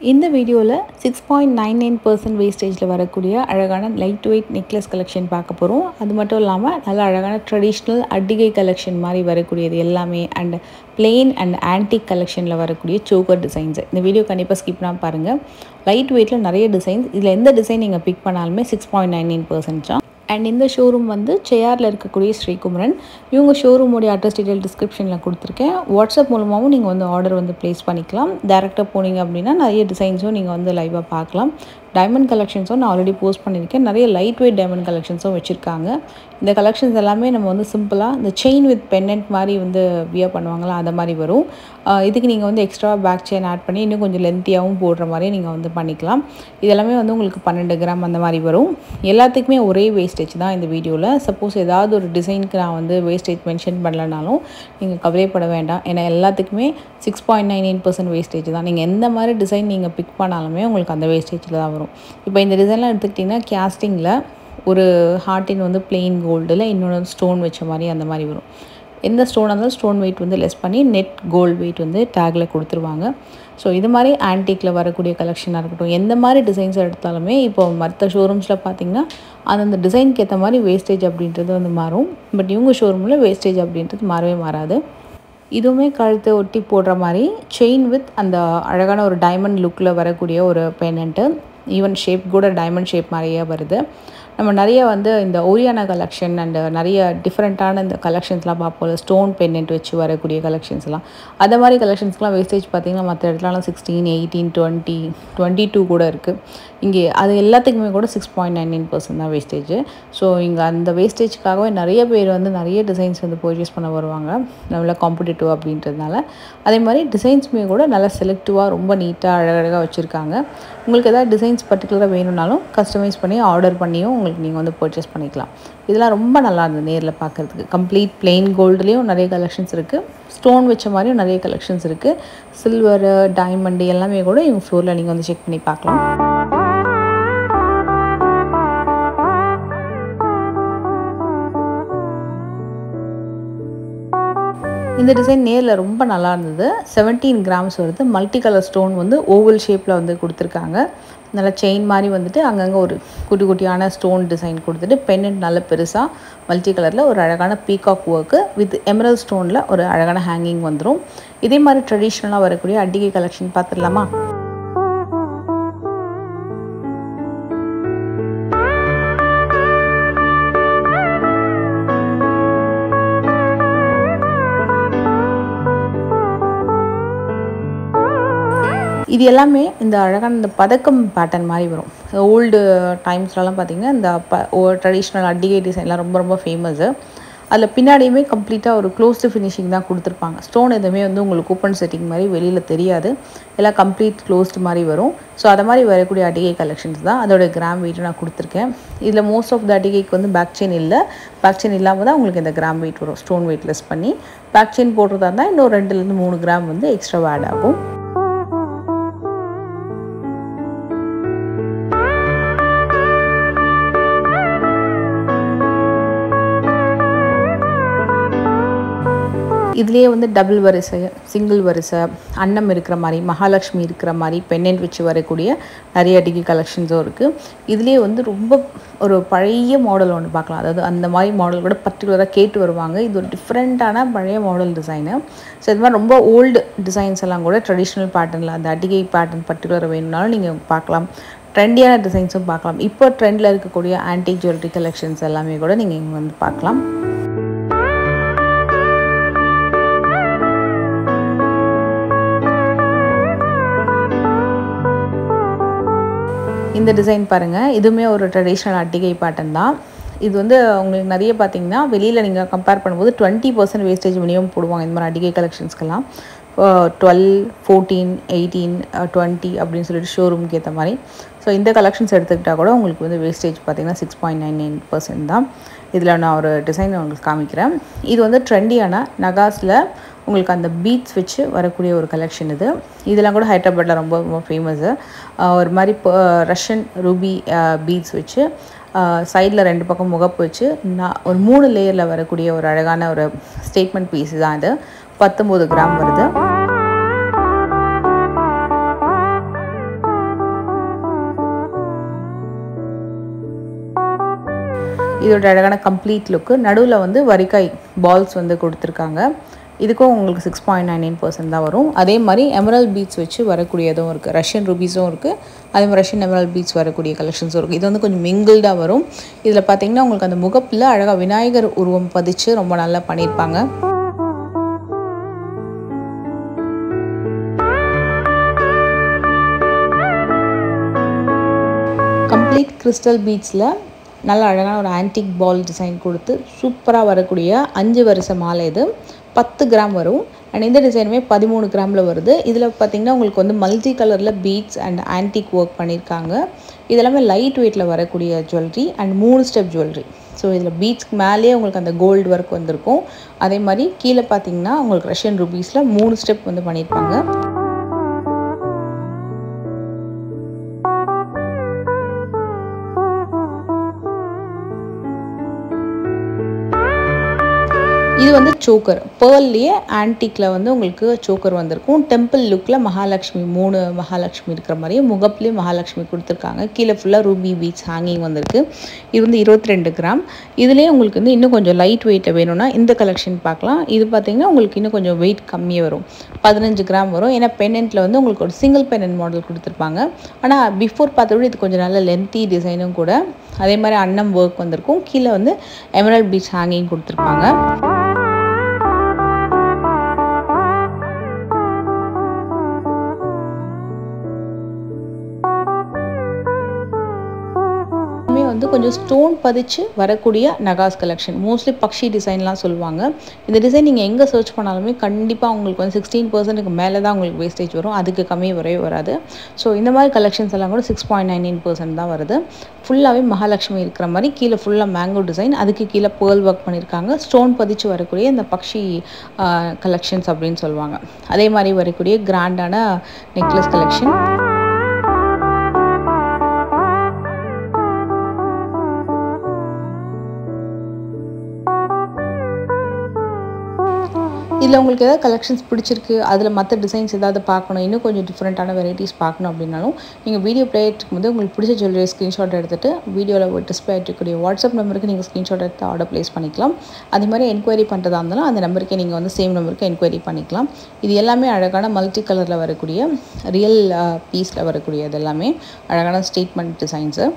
இந்த வீடியோவில் 6.99% வேஸ்டேஜில் வரக்கூடிய அழகான லைட் வெயிட் நெக்லஸ் கலெக்ஷன் பார்க்க போகிறோம். அது மட்டும் இல்லாமல் நல்ல அழகான ட்ரெடிஷ்னல் அட்டிகை கலெக்ஷன் மாதிரி வரக்கூடியது எல்லாமே அண்ட் பிளெயின் அண்ட் ஆன்டிக் கலெக்ஷனில் வரக்கூடிய சோக்கர் டிசைன்ஸ். இந்த வீடியோ கண்டிப்பாக ஸ்கிப் பண்ணாமல் பாருங்கள். லைட் வெயிட்டில் நிறைய டிசைன்ஸ், இதில் எந்த டிசைன் நீங்கள் பிக் பண்ணாலுமே 6.99% தான். அண்ட் இந்த ஷோரூம் வந்து சேரில் இருக்கக்கூடிய ஸ்ரீகுமரன். இவங்க ஷோரூமோடைய அட்ரஸ் டீட்டெயில் டிஸ்கிரிப்ஷனில் கொடுத்துருக்கேன். வாட்ஸ்அப் மூலமாகவும் நீங்கள் வந்து ஆர்டர் வந்து ப்ளேஸ் பண்ணிக்கலாம். டேரெக்டாக போனீங்க அப்படின்னா நிறைய டிசைன்ஸும் நீங்கள் வந்து லைவாக பார்க்கலாம். டைமண்ட் கலெக்ஷன்ஸும் நான் ஆல்ரெடி போஸ்ட் பண்ணியிருக்கேன். நிறைய லைட் வெயிட் டைமண்ட் கலெக்ஷன்ஸும் வச்சுருக்காங்க. இந்த கலெக்ஷன்ஸ் எல்லாமே நம்ம வந்து சிம்பிளாக இந்த செயின் வித் பெண்டன்ட் மாதிரி வந்து வியர் பண்ணுவாங்களா, அந்த மாதிரி வரும். இதுக்கு நீங்கள் வந்து எக்ஸ்ட்ரா பேக் செயின் ஆட் பண்ணி இன்னும் கொஞ்சம் லென்த்தியாகவும் போடுற மாதிரி நீங்கள் வந்து பண்ணிக்கலாம். இதெல்லாமே வந்து உங்களுக்கு 12 கிராம் அந்த மாதிரி வரும். எல்லாத்துக்குமே ஒரே வேஸ்டேஜ் தான் இந்த வீடியோவில். சப்போஸ் ஏதாவது ஒரு டிசைனுக்கு நான் வந்து வேஸ்டேஜ் மென்ஷன் பண்ணலனாலும் நீங்கள் கவலைப்பட வேண்டாம். ஏன்னா எல்லாத்துக்குமே 6.99% வேஸ்டேஜ் தான். நீங்கள் எந்த மாதிரி டிசைன் நீங்கள் பிக் பண்ணாலுமே உங்களுக்கு அந்த வேஸ்டேஜில் தான் வரும். இப்போ இந்த டிசைன்லாம் எடுத்துக்கிட்டிங்கன்னா கேஸ்டிங்கில் ஒரு ஹார்ட்டின் வந்து பிளெயின் கோல்டில் இன்னொன்று ஸ்டோன் வச்ச மாதிரி அந்த மாதிரி வரும். எந்த ஸ்டோனாக இருந்தாலும் ஸ்டோன் வெயிட் வந்து லெஸ் பண்ணி நெட் கோல்டு வெயிட் வந்து டேக்கில் கொடுத்துருவாங்க. ஸோ இது மாதிரி ஆன்டிக்கில் வரக்கூடிய கலெக்ஷனாக இருக்கட்டும், எந்த மாதிரி டிசைன்ஸ் எடுத்தாலுமே இப்போ மற்ற ஷோரூம்ஸில் பார்த்திங்கன்னா அந்தந்த டிசைனுக்கு ஏற்ற மாதிரி வேஸ்டேஜ் அப்படின்றது வந்து மாறும். பட் இவங்க ஷோரூமில் வேஸ்டேஜ் அப்படின்றது மாறவே மாறாது. இதுவுமே கழுத்தை ஒட்டி போடுற மாதிரி செயின் வித் அந்த அழகான ஒரு டைமண்ட் லுக்கில் வரக்கூடிய ஒரு பெண்டன்ட்டு. ஈவன் ஷேப் கூட டைமண்ட் ஷேப் மாதிரியே வருது. நம்ம நிறைய வந்து இந்த ஓரியானா கலெக்ஷன் அண்ட் நிறைய டிஃப்ரெண்ட்டான இந்த கலெக்ஷன்ஸ்லாம் பார்ப்போம். ஸ்டோன் பெண்டன்ட் வச்சு வரக்கூடிய கலெக்ஷன்ஸ்லாம், அந்த மாதிரி கலெக்ஷன்ஸ்லாம் வேஸ்டேஜ் பார்த்திங்கன்னா மற்ற இடத்துலலாம் 16, 18, 20, 22 கூட இருக்குது. இங்கே அது எல்லாத்துக்குமே கூட 6.99% தான் வேஸ்டேஜ். ஸோ இங்கே அந்த வேஸ்டேஜ்க்காகவே நிறைய பேர் வந்து நிறைய டிசைன்ஸ் வந்து பர்ச்சேஸ் பண்ண வருவாங்க, நல்லா காம்படிட்டிவ் அப்படின்றதுனால. அதே மாதிரி டிசைன்ஸுமே கூட நல்லா செலக்டிவாக ரொம்ப நீட்டாக அழகழகாக வச்சுருக்காங்க. உங்களுக்கு எதாவது டிசைன்ஸ் பர்டிகுலராக வேணும்னாலும் கஸ்டமைஸ் பண்ணி ஆர்டர் பண்ணியும் உங்களுக்கு நீங்கள் வந்து பர்ச்சேஸ் பண்ணிக்கலாம். இதெல்லாம் ரொம்ப நல்லா இருந்தது நேரில் பார்க்குறதுக்கு. கம்ப்ளீட் பிளெயின் கோல்டுலேயும் நிறைய கலெக்ஷன்ஸ் இருக்குது, ஸ்டோன் வச்ச மாதிரியும் நிறைய கலெக்ஷன்ஸ் இருக்குது. சில்வரு, டைமண்டு எல்லாமே கூட இவங்க ஃப்ளோரில் நீங்கள் வந்து செக் பண்ணி பார்க்கலாம். இந்த டிசைன் நேரில் ரொம்ப நல்லா இருந்தது. 17 கிராம்ஸ் வருது. மல்டி கலர் ஸ்டோன் வந்து ஓவல் ஷேப்பில் வந்து கொடுத்துருக்காங்க. நல்லா செயின் மாதிரி வந்துட்டு அங்கங்கே ஒரு குட்டி குட்டியான ஸ்டோன் டிசைன் கொடுத்துட்டு பெண்டன்ட் நல்ல பெருசாக மல்டி கலரில் ஒரு அழகான பீகாக் ஒர்க்கு வித் எமரல்ட் ஸ்டோனில் ஒரு அழகான ஹேங்கிங் வந்துடும். இதே மாதிரி ட்ரெடிஷ்னலாக வரக்கூடிய அட்டிகை கலெக்ஷன் பார்த்துடலாமா? இது எல்லாமே இந்த அழகான இந்த பதக்கம் பேட்டர்ன் மாதிரி வரும். ஓல்டு டைம்ஸ்லலாம் பார்த்திங்கன்னா இந்த ட்ரெடிஷ்னல் அட்டிகை டிசைன்லாம் ரொம்ப ரொம்ப ஃபேமஸ்ஸு. அதில் பின்னாடியுமே கம்ப்ளீட்டாக ஒரு க்ளோஸ்டு ஃபினிஷிங் தான் கொடுத்துருப்பாங்க. ஸ்டோன் எதுவுமே வந்து உங்களுக்கு ஓப்பன் செட்டிங் மாதிரி வெளியில் தெரியாது, எல்லாம் கம்ப்ளீட் க்ளோஸ்டு மாதிரி வரும். ஸோ அதை மாதிரி வரக்கூடிய அட்டிகை கலெக்ஷன்ஸ் தான். அதோட கிராம் வெயிட்டு நான் கொடுத்துருக்கேன். இதில் மோஸ்ட் ஆஃப் த அட்டிகைக்கு வந்து பேக் செயின் இல்லை. பேக் செயின் இல்லாமல் தான் உங்களுக்கு இந்த கிராம் வெயிட் வரும். ஸ்டோன் வெயிட் லெஸ் பண்ணி பேக் செயின் போடுறதா இருந்தால் இன்னும் 2 to 3 கிராம் வந்து எக்ஸ்ட்ரா ஆட் ஆகும். இதுலேயே வந்து டபுள் வரிசை, சிங்கிள் வரிசை, அன்னம் இருக்கிற மாதிரி, மகாலட்சுமி இருக்கிற மாதிரி பெண்டன்ட் வச்சு வரக்கூடிய நிறைய அட்டிகை கலெக்ஷன்ஸும் இருக்குது. இதுலேயே வந்து ரொம்ப ஒரு பழைய மாடல் ஒன்று பார்க்கலாம். அதாவது அந்த மாதிரி மாடல் கூட பர்டிகுலராக கேட்டு வருவாங்க. இது ஒரு டிஃப்ரெண்ட்டான பழைய மாடல் டிசைனு. ஸோ இது மாதிரி ரொம்ப ஓல்டு டிசைன்ஸ் எல்லாம் கூட ட்ரெடிஷ்னல் பேட்டர்னில் அந்த அட்டிகை பேட்டர்ன் பர்டிகுலராக வேணும்னாலும் நீங்கள் பார்க்கலாம். ட்ரெண்டியான டிசைன்ஸும் பார்க்கலாம். இப்போ ட்ரெண்டில் இருக்கக்கூடிய ஆன்டிக் ஜுவல்லரி கலெக்ஷன்ஸ் எல்லாமே கூட நீங்கள் இங்கே வந்து பார்க்கலாம். இந்த டிசைன் பாருங்கள், இதுவுமே ஒரு ட்ரெடிஷ்னல் அட்டிகை பேட்டர்ன் தான். இது வந்து உங்களுக்கு நிறைய பார்த்திங்கன்னா வெளியில் நீங்கள் கம்பேர் பண்ணும்போது 20% வேஸ்டேஜ் மினிமம் போடுவாங்க இந்த மாதிரி அட்டிகை கலெக்ஷன்ஸ்க்கெல்லாம். 12, 14, 18, 20 அப்படின்னு சொல்லிட்டு ஷோரூமுக்கு ஏற்ற மாதிரி. ஸோ இந்த கலெக்ஷன்ஸ் எடுத்துக்கிட்டால் கூட உங்களுக்கு வந்து வேஸ்டேஜ் பார்த்திங்கன்னா 6.99% தான். இதில் நான் ஒரு டிசைன் உங்களுக்கு காமிக்கிறேன். இது வந்து ட்ரெண்டியான நகாஸில் உங்களுக்கு அந்த பீட்ஸ் வச்சு வரக்கூடிய ஒரு கலெக்ஷன் இது. இதெல்லாம் கூட ஹைதராபாத்தில் ரொம்ப ரொம்ப ஃபேமஸ்ஸு. ஒரு மாதிரி ரஷ்யன் ரூபி பீட்ஸ் வச்சு சைடில் 2 பக்கம் முகப்பு வச்சு ஒரு 3 லேயரில் வரக்கூடிய ஒரு அழகான ஒரு ஸ்டேட்மெண்ட் பீஸ் தான் இது. 19 கிராம் வருது. இதோட அழகான கம்ப்ளீட் லுக்கு. நடுவில் வந்து வரிக்காய் பால்ஸ் வந்து கொடுத்துருக்காங்க. இதுக்கும் உங்களுக்கு 6.99% தான் வரும். அதே மாதிரி எமரல்ட் பீட்ஸ் வச்சு வரக்கூடியதும் இருக்குது. ரஷ்யன் ரூபீஸும் இருக்குது. அதே மாதிரி ரஷ்யன் எமரல்ட் பீட்ஸ் வரக்கூடிய கலெக்ஷன்ஸும் இருக்குது. இது வந்து கொஞ்சம் மிங்கிள்டாக வரும். இதில் பார்த்தீங்கன்னா உங்களுக்கு அந்த முகப்பில் அழகாக விநாயகர் உருவம் பதிச்சு ரொம்ப நல்லா பண்ணியிருப்பாங்க. கம்ப்ளீட் கிறிஸ்டல் பீட்ஸில் நல்ல அழகான ஒரு ஆன்டிக் பால் டிசைன் கொடுத்து சூப்பராக வரக்கூடிய 5 வரிசை மாலை. இது 10 கிராம் வரும். அண்ட் இந்த டிசைனுமே 13 கிராமில் வருது. இதில் பார்த்திங்கன்னா உங்களுக்கு வந்து மல்டி கலரில் பீட்ஸ் அண்ட் ஆன்டிக் ஒர்க் பண்ணியிருக்காங்க. இதெல்லாமே லைட் வெயிட்டில் வரக்கூடிய jewellery and 3 step jewellery. So இதில் பீட்ஸ்க்கு மேலேயே உங்களுக்கு அந்த கோல்டு ஒர்க் வந்திருக்கும். அதே மாதிரி கீழே பார்த்திங்கன்னா உங்களுக்கு ரஷ்யன் ருபீஸில் 3 ஸ்டெப் வந்து பண்ணியிருப்பாங்க. இது வந்து சோக்கர் பேர்லேயே ஆன்டிக்கில் வந்து உங்களுக்கு சோக்கர் வந்திருக்கும். டெம்பிள் லுக்கில் மகாலட்சுமி 3 மகாலட்சுமி இருக்கிற மாதிரியே முகப்புலேயே மகாலட்சுமி கொடுத்துருக்காங்க. கீழே ஃபுல்லாக ரூபி பீட்ஸ் ஹேங்கிங் வந்திருக்கு. இது வந்து 22 கிராம். இதுலேயே உங்களுக்கு வந்து இன்னும் கொஞ்சம் லைட் வெயிட்டில் வேணும்னா இந்த கலெக்ஷன் பார்க்கலாம். இது பார்த்திங்கன்னா உங்களுக்கு இன்னும் கொஞ்சம் வெயிட் கம்மியாக வரும். 15 கிராம் வரும். ஏன்னா பென்னெண்ட்டில் வந்து உங்களுக்கு ஒரு சிங்கிள் பென்னெண்ட் மாடல் கொடுத்துருப்பாங்க. ஆனால் பிஃபோர் பார்த்தோட இது கொஞ்சம் நல்ல லென்த்தி டிசைனும் கூட. அதே மாதிரி அன்னம் ஒர்க் வந்திருக்கும். கீழே வந்து எமரல்ட் பீட்ஸ் ஹேங்கிங் கொடுத்துருப்பாங்க. வந்து கொஞ்சம் ஸ்டோன் பதிச்சு வரக்கூடிய நகாஸ் கலெக்ஷன். மோஸ்ட்லி பக்ஷி டிசைன்லாம் சொல்லுவாங்க. இந்த டிசைன் நீங்கள் எங்கே சர்ச் பண்ணாலுமே கண்டிப்பாக உங்களுக்கு வந்து 16% மேலே தான் உங்களுக்கு வேஸ்டேஜ் வரும். அதுக்கு கம்மி வரவே வராது. ஸோ இந்த மாதிரி கலெக்ஷன்ஸ் எல்லாம் கூட 6.99% தான் வருது. ஃபுல்லாகவே மகாலட்சுமி இருக்கிற மாதிரி கீழே ஃபுல்லாக மேங்கோ டிசைன், அதுக்கு கீழே பேர்ல் ஒர்க் பண்ணியிருக்காங்க. ஸ்டோன் பதிச்சு வரக்கூடிய இந்த பக்ஷி கலெக்ஷன்ஸ் அப்படின்னு சொல்லுவாங்க. அதே மாதிரி வரக்கூடிய கிராண்டான நெக்லஸ் கலெக்ஷன். இதில் உங்களுக்கு ஏதாவது கலெக்ஷன்ஸ் பிடிச்சிருக்கு, அதில் மற்ற டிசைன்ஸ் ஏதாவது பார்க்கணும், இன்னும் கொஞ்சம் டிஃப்ரெண்ட்டான வெரைட்டிஸ் பார்க்கணும் அப்படின்னாலும் நீங்கள் வீடியோ ப்ளே ஆகிட்டு உங்களுக்கு பிடிச்ச ஜுவல்லரி ஸ்க்ரீன்ஷாட் எடுத்துகிட்டு வீடியோவில் டிஸ்பிளே ஆகிட்டுக்கூடிய வாட்ஸ்அப் நம்பருக்கு நீங்கள் ஸ்க்ரீன்ஷாட் எடுத்து ஆர்டர் ப்ளேஸ் பண்ணிக்கலாம். அதே மாதிரி என்கொயரி பண்ணுறதா இருந்தாலும் அந்த நம்பருக்கே நீங்கள் வந்து சேம் நம்பருக்கு என்கொயரி பண்ணிக்கலாம். இது எல்லாமே அழகான மல்டி கலரில் வரக்கூடிய ரியல் பீஸில் வரக்கூடியது எல்லாமே அழகான statement designs.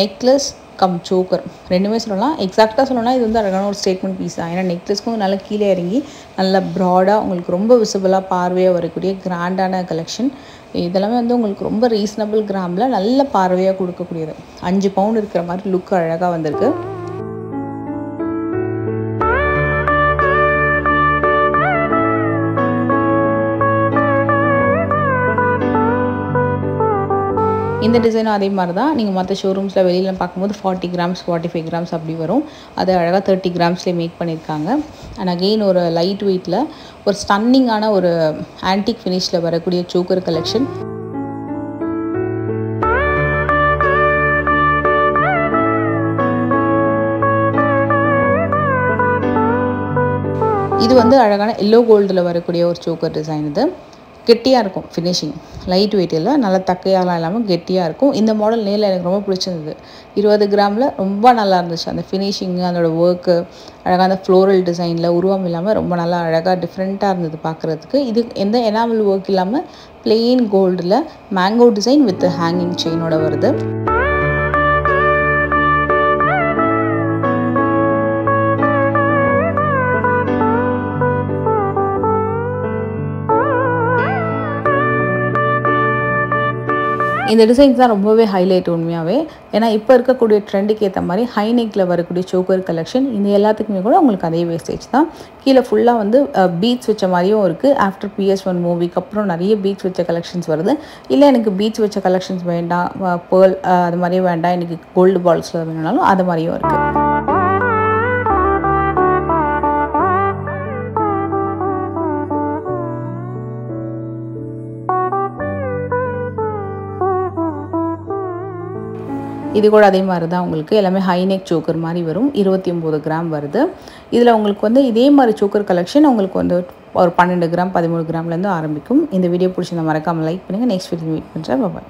Necklace come choker ரெண்டுமே சொல்லலாம். எக்ஸாக்டாக சொல்லணும்னா இது வந்து அழகான ஒரு ஸ்டேட்மெண்ட் பீஸ் தான். ஏன்னா நெக்லஸ்க்கும் நல்லா கீழே இறங்கி நல்லா ப்ராடாக உங்களுக்கு ரொம்ப விசிபிளாக பார்வையாக வரக்கூடிய கிராண்டான கலெக்ஷன். இதெல்லாமே வந்து உங்களுக்கு ரொம்ப ரீசனபிள் கிராமில் நல்ல பார்வையாக கொடுக்கக்கூடியது. 5 பவுண்ட் இருக்கிற மாதிரி லுக் அழகாக வந்திருக்கு. இந்த டிசைனும் அதே மாதிரி தான். நீங்கள் மற்ற ஷோரூம்ஸில் வெளியில் பார்க்கும்போது 40 கிராம்ஸ் 45 கிராம்ஸ் அப்படி வரும். அது அழகாக 30 கிராம்ஸ்லேயே மேக் பண்ணியிருக்காங்க. அண்ட் அகெயின் ஒரு லைட் வெயிட்டில் ஒரு ஸ்டன்னிங்கான ஒரு ஆன்டிக் ஃபினிஷில் வரக்கூடிய சோக்கர் கலெக்ஷன். இது வந்து அழகான எல்லோ கோல்டில் வரக்கூடிய ஒரு சோக்கர் டிசைன். இது கெட்டியாக இருக்கும் ஃபினிஷிங், லைட் வெயிட் இல்லை, நல்லா தக்கையாலாம் இல்லாமல் கெட்டியாக இருக்கும். இந்த மாடல் நேரில் எனக்கு ரொம்ப பிடிச்சிருந்தது. 20 கிராமில் ரொம்ப நல்லா இருந்துச்சு. அந்த ஃபினிஷிங்கு, அதோட ஒர்க்கு, அழகாக அந்த ஃப்ளோரல் டிசைனில் உருவம் இல்லாமல் ரொம்ப நல்லா அழகாக டிஃப்ரெண்ட்டாக இருந்தது பார்க்குறதுக்கு. இது எந்த எனாமல் ஒர்க் இல்லாமல் பிளெயின் கோல்டில் மேங்கோ டிசைன் வித் ஹேங்கிங் செயினோட வருது. இந்த டிசைன்ஸ் தான் ரொம்பவே ஹைலைட் உண்மையாகவே. ஏன்னா இப்போ இருக்கக்கூடிய ட்ரெண்டுக்கு ஏற்ற மாதிரி ஹை நெக்கில் வரக்கூடிய சோக்கர் கலெக்ஷன். இந்த எல்லாத்துக்குமே கூட உங்களுக்கு அதே வேஸ்டேஜ் தான். கீழே ஃபுல்லாக வந்து பீட்ஸ் வச்ச மாதிரியும் இருக்குது. ஆஃப்டர் PS1 மூவிக்கு அப்புறம் நிறைய பீட்ஸ் வச்ச கலெக்ஷன்ஸ் வருது. இல்லை எனக்கு பீட்ஸ் வச்ச கலெக்ஷன்ஸ் வேண்டாம், பேர்ல் அது மாதிரியே வேண்டாம், எனக்கு கோல்டு பால்ஸில் வேணுனாலும் அது மாதிரியும் இருக்குது. இது கூட அதே மாதிரி தான். உங்களுக்கு எல்லாமே ஹைநெக் சோக்கர் மாதிரி வரும். 29 கிராம் வருது. இதில் உங்களுக்கு வந்து இதே மாதிரி சோக்கர் கலெக்ஷன் உங்களுக்கு வந்து ஒரு 12 கிராம் 13 கிராம்லேருந்து ஆரம்பிக்கும். இந்த வீடியோ பிடிச்சிருந்தா மறக்காமல் லைக் பண்ணுங்கள். நெக்ஸ்ட் வீடியோ மீட் பண்ணுறேன். பாய்.